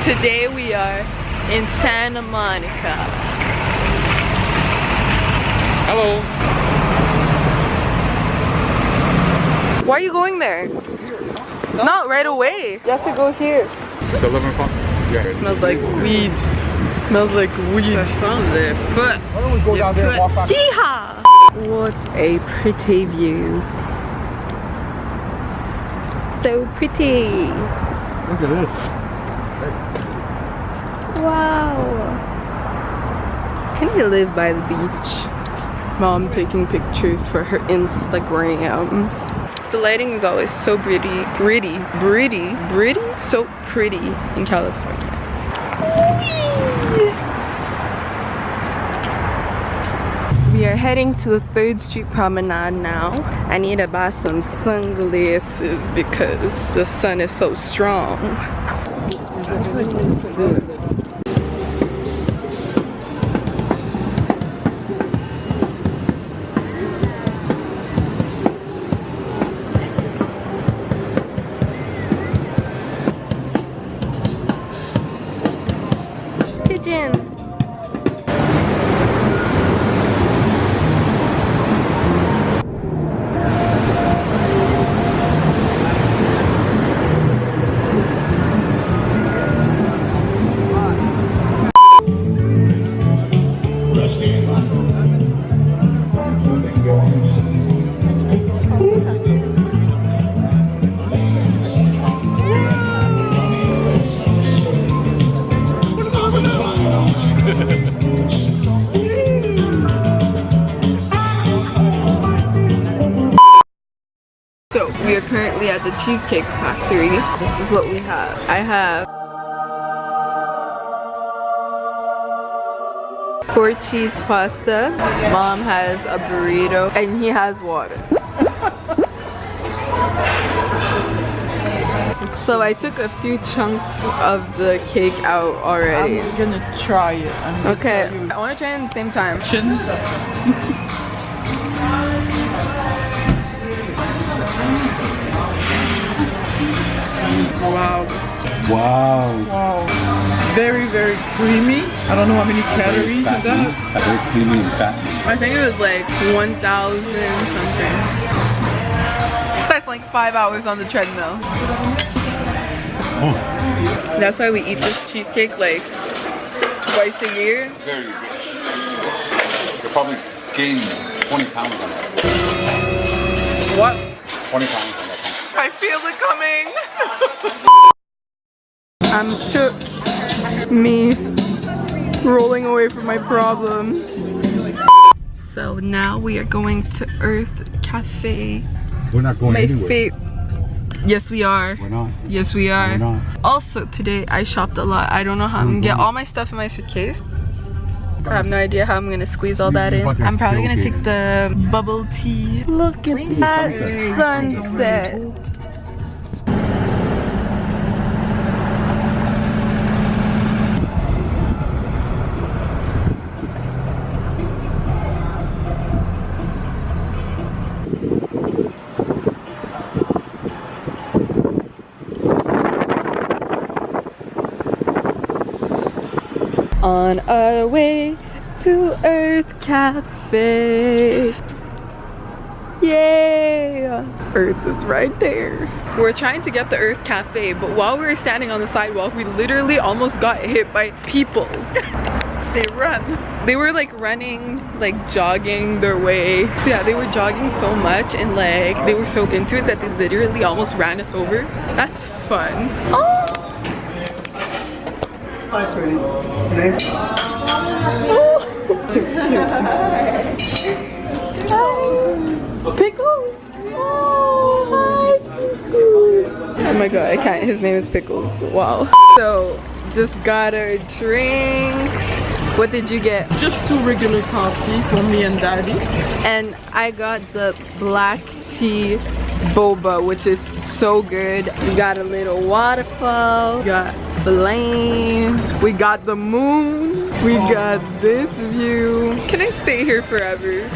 Today we are in Santa Monica. Hello. Why are you going there? Not right away. You have to go here. It's 11 o'clock. Yeah. It smells like weed. It smells like weed. Why don't we go down there and walk back? Yeehaw! What a pretty view. So pretty. Look at this. Wow. Can I live by the beach? Mom taking pictures for her Instagrams. The lighting is always so pretty, so pretty in California. We are heading to the 3rd Street Promenade now. I need to buy some sunglasses because the sun is so strong. Pigeon. So we are currently at the Cheesecake Factory. This is what we have. I have 4 cheese pasta. Mom has a burrito and he has water. So I took a few chunks of the cake out already. I'm gonna try it. Okay, I want to try it at the same time. Wow. Wow. Wow. Very, very creamy. I don't know how many calories in that. Very creamy and fat. I think it was like 1,000 something. That's like 5 hours on the treadmill. Oh. That's why we eat this cheesecake like twice a year. Very good. You'll probably gain 20 pounds on that. What? 20 pounds on that. I feel it coming. I'm shook. Me rolling away from my problems. So now we are going to Earth Cafe. We're not going anywhere. Yes, we are. We're not. Yes, we are. No, we're not. Also, today I shopped a lot. I don't know how I'm gonna get all my stuff in my suitcase. I have no idea how I'm gonna squeeze all that in. I'm probably gonna take the bubble tea. Look at that sunset. On our way to Earth Cafe. Yay! Earth is right there. We're trying to get the Earth Cafe, but while we were standing on the sidewalk, we literally almost got hit by people. They run. They were like running, like jogging their way. So yeah, they were jogging so much and like they were so into it that they literally almost ran us over. That's fun. Oh! Hi, Trini. Name? Hi. Pickles. Oh, hi, Pickles. Oh my god, I can't. His name is Pickles. Wow. So, just got our drinks. What did you get? Just 2 regular coffee for me and Daddy. And I got the black tea boba, which is so good. We got a little waterfall. We got flame. We got the moon. We got this view. Can I stay here forever?